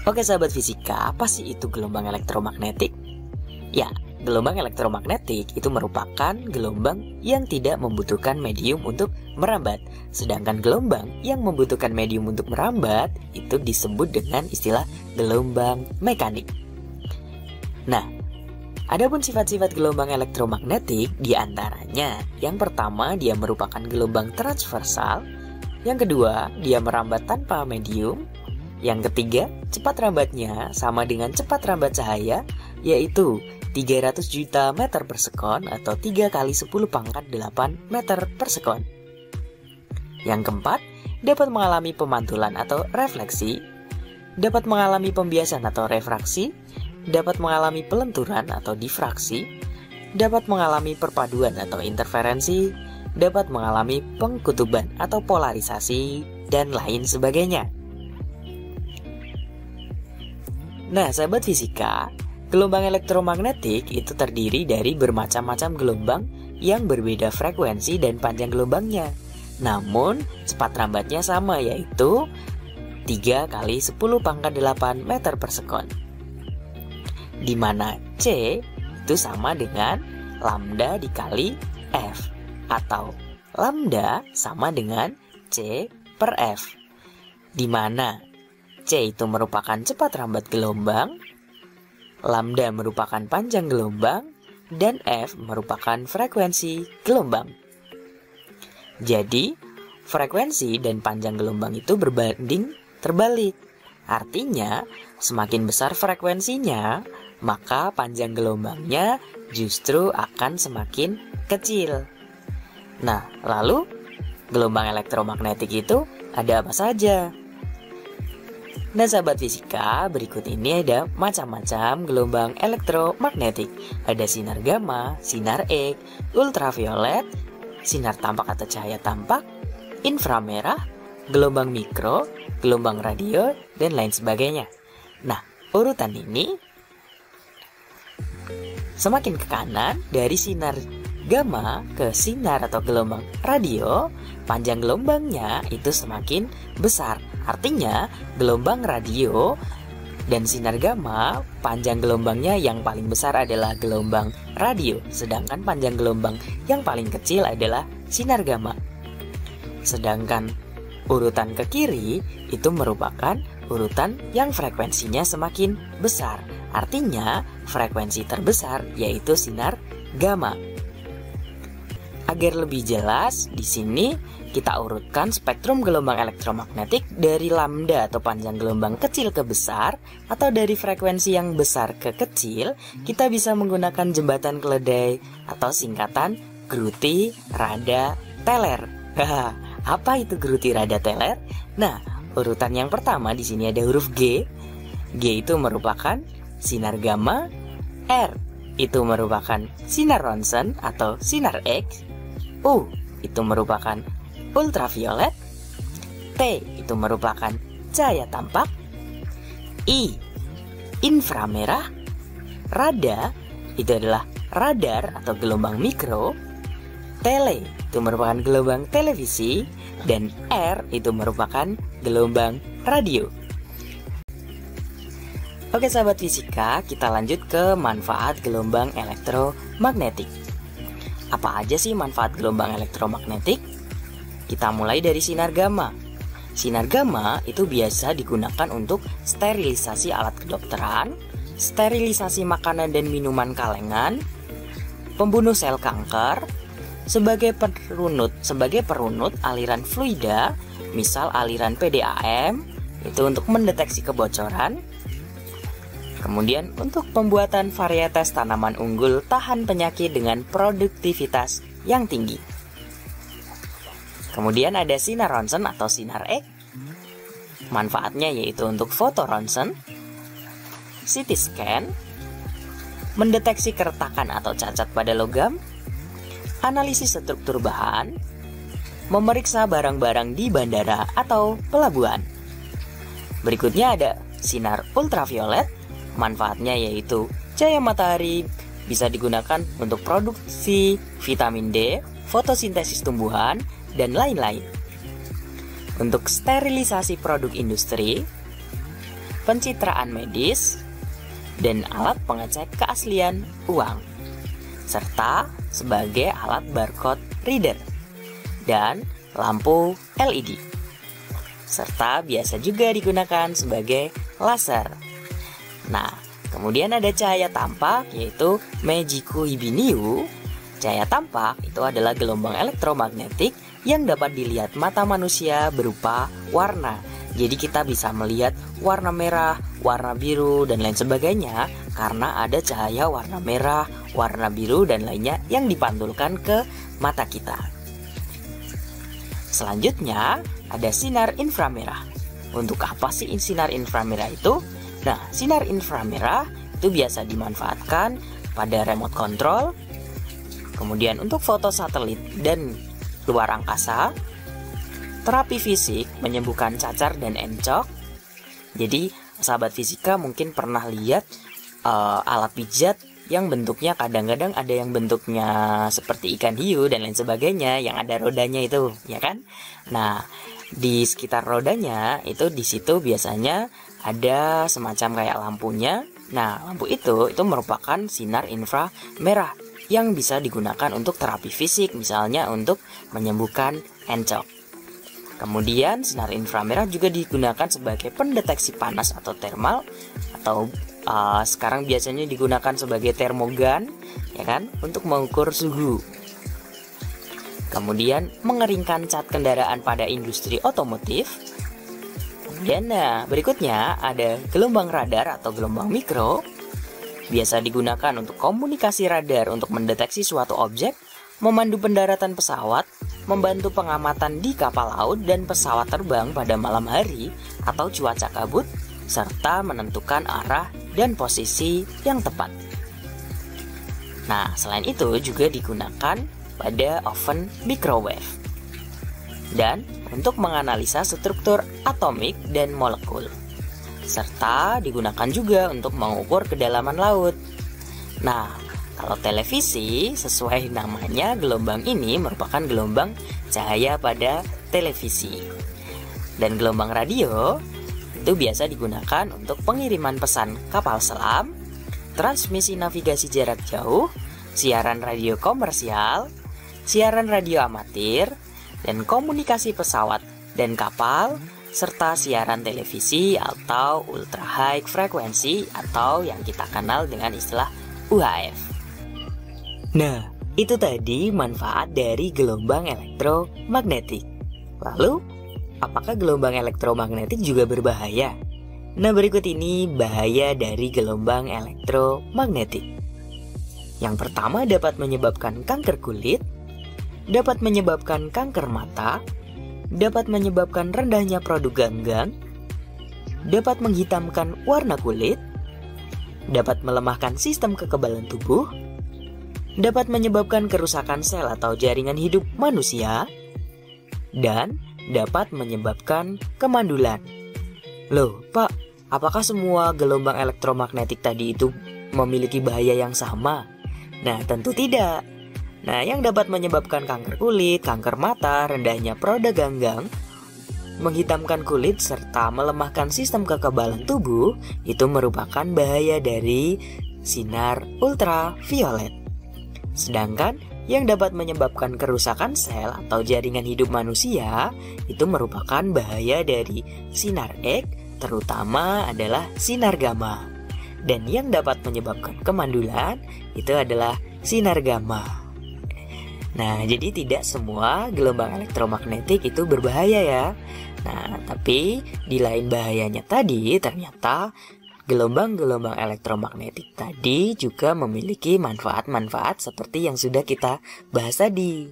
Oke sahabat fisika, apa sih itu gelombang elektromagnetik? Ya, gelombang elektromagnetik itu merupakan gelombang yang tidak membutuhkan medium untuk merambat. Sedangkan gelombang yang membutuhkan medium untuk merambat itu disebut dengan istilah gelombang mekanik. Nah, adapun sifat-sifat gelombang elektromagnetik diantaranya, yang pertama dia merupakan gelombang transversal, yang kedua dia merambat tanpa medium, yang ketiga cepat rambatnya sama dengan cepat rambat cahaya, yaitu 300 juta meter per sekon atau 3 kali 10 pangkat 8 meter per sekon. Yang keempat, dapat mengalami pemantulan atau refleksi, dapat mengalami pembiasan atau refraksi, dapat mengalami pelenturan atau difraksi, dapat mengalami perpaduan atau interferensi, dapat mengalami pengkutuban atau polarisasi, dan lain sebagainya. Nah, sahabat fisika, gelombang elektromagnetik itu terdiri dari bermacam-macam gelombang yang berbeda frekuensi dan panjang gelombangnya. Namun, cepat rambatnya sama, yaitu 3 kali 10 pangkat 8 meter per sekon. Di mana C itu sama dengan lambda dikali F, atau lambda sama dengan C per F. Di mana C itu merupakan cepat rambat gelombang, lambda merupakan panjang gelombang, dan F merupakan frekuensi gelombang. Jadi, frekuensi dan panjang gelombang itu berbanding terbalik. Artinya, semakin besar frekuensinya, maka panjang gelombangnya justru akan semakin kecil. Nah, lalu gelombang elektromagnetik itu ada apa saja? Nah sahabat fisika, berikut ini ada macam-macam gelombang elektromagnetik. Ada sinar gamma, sinar X, ultraviolet, sinar tampak atau cahaya tampak, inframerah, gelombang mikro, gelombang radio, dan lain sebagainya. Nah, urutan ini semakin ke kanan dari sinar gamma ke sinar atau gelombang radio, panjang gelombangnya itu semakin besar. Artinya, gelombang radio dan sinar gamma, panjang gelombangnya yang paling besar adalah gelombang radio, sedangkan panjang gelombang yang paling kecil adalah sinar gamma. Sedangkan urutan ke kiri itu merupakan urutan yang frekuensinya semakin besar. Artinya, frekuensi terbesar yaitu sinar gamma. Agar lebih jelas, di sini kita urutkan spektrum gelombang elektromagnetik dari lambda atau panjang gelombang kecil ke besar, atau dari frekuensi yang besar ke kecil. Kita bisa menggunakan jembatan keledai atau singkatan Gruti, Rada, Teller. Apa itu Gruti, Rada, Teller? Nah, urutan yang pertama di sini ada huruf G. G itu merupakan sinar gamma, R itu merupakan sinar ronsen atau sinar X, U itu merupakan ultraviolet, T itu merupakan cahaya tampak, I inframerah, Rada itu adalah radar atau gelombang mikro, Tele itu merupakan gelombang televisi, dan R itu merupakan gelombang radio. Oke sahabat fisika, kita lanjut ke manfaat gelombang elektromagnetik. Apa aja sih manfaat gelombang elektromagnetik? Kita mulai dari sinar gamma. Sinar gamma itu biasa digunakan untuk sterilisasi alat kedokteran, sterilisasi makanan dan minuman kalengan, pembunuh sel kanker, sebagai perunut aliran fluida, misal aliran PDAM, itu untuk mendeteksi kebocoran. Kemudian untuk pembuatan varietas tanaman unggul tahan penyakit dengan produktivitas yang tinggi. Kemudian ada sinar ronsen atau sinar X. Manfaatnya yaitu untuk foto ronsen, CT scan, mendeteksi keretakan atau cacat pada logam, analisis struktur bahan, memeriksa barang-barang di bandara atau pelabuhan. Berikutnya ada sinar ultraviolet. Manfaatnya yaitu cahaya matahari bisa digunakan untuk produksi vitamin D, fotosintesis tumbuhan, dan lain-lain. Untuk sterilisasi produk industri, pencitraan medis, dan alat pengecek keaslian uang, serta sebagai alat barcode reader, dan lampu LED, serta biasa juga digunakan sebagai laser. Nah, kemudian ada cahaya tampak, yaitu Meiji-ku Hibiniu. Cahaya tampak itu adalah gelombang elektromagnetik yang dapat dilihat mata manusia berupa warna. Jadi kita bisa melihat warna merah, warna biru, dan lain sebagainya karena ada cahaya warna merah, warna biru, dan lainnya yang dipantulkan ke mata kita. Selanjutnya ada sinar inframerah. Untuk apa sih sinar inframerah itu? Nah, sinar inframerah itu biasa dimanfaatkan pada remote control, kemudian untuk foto satelit dan luar angkasa, terapi fisik menyembuhkan cacar dan encok. Jadi sahabat fisika mungkin pernah lihat alat pijat yang bentuknya kadang-kadang ada yang bentuknya seperti ikan hiu dan lain sebagainya, yang ada rodanya itu, ya kan? Nah, di sekitar rodanya itu di situ biasanya ada semacam kayak lampunya. Nah, lampu itu merupakan sinar inframerah yang bisa digunakan untuk terapi fisik, misalnya untuk menyembuhkan encok. Kemudian sinar inframerah juga digunakan sebagai pendeteksi panas atau thermal, atau sekarang biasanya digunakan sebagai termogan, ya kan, untuk mengukur suhu. Kemudian mengeringkan cat kendaraan pada industri otomotif. Kemudian berikutnya ada gelombang radar atau gelombang mikro. Biasa digunakan untuk komunikasi radar untuk mendeteksi suatu objek, memandu pendaratan pesawat, membantu pengamatan di kapal laut dan pesawat terbang pada malam hari atau cuaca kabut, serta menentukan arah dan posisi yang tepat. Nah, selain itu juga digunakan pada oven microwave dan untuk menganalisa struktur atomik dan molekul, serta digunakan juga untuk mengukur kedalaman laut. Nah, kalau televisi, sesuai namanya, gelombang ini merupakan gelombang cahaya pada televisi. Dan gelombang radio itu biasa digunakan untuk pengiriman pesan kapal selam, transmisi navigasi jarak jauh, siaran radio komersial, siaran radio amatir, dan komunikasi pesawat dan kapal, serta siaran televisi atau ultra high frequency atau yang kita kenal dengan istilah UHF. Nah, itu tadi manfaat dari gelombang elektromagnetik. Lalu, apakah gelombang elektromagnetik juga berbahaya? Nah, berikut ini bahaya dari gelombang elektromagnetik. Yang pertama, dapat menyebabkan kanker kulit, dapat menyebabkan kanker mata, dapat menyebabkan rendahnya produk ganggang, dapat menghitamkan warna kulit, dapat melemahkan sistem kekebalan tubuh, dapat menyebabkan kerusakan sel atau jaringan hidup manusia, dan dapat menyebabkan kemandulan. Loh, Pak, apakah semua gelombang elektromagnetik tadi itu memiliki bahaya yang sama? Nah, tentu tidak. Nah, yang dapat menyebabkan kanker kulit, kanker mata, rendahnya produk ganggang, menghitamkan kulit, serta melemahkan sistem kekebalan tubuh itu merupakan bahaya dari sinar ultraviolet. Sedangkan yang dapat menyebabkan kerusakan sel atau jaringan hidup manusia itu merupakan bahaya dari sinar X, terutama adalah sinar gamma. Dan yang dapat menyebabkan kemandulan itu adalah sinar gamma. Nah, jadi tidak semua gelombang elektromagnetik itu berbahaya ya. Nah, tapi di lain bahayanya tadi, ternyata gelombang-gelombang elektromagnetik tadi juga memiliki manfaat-manfaat seperti yang sudah kita bahas tadi.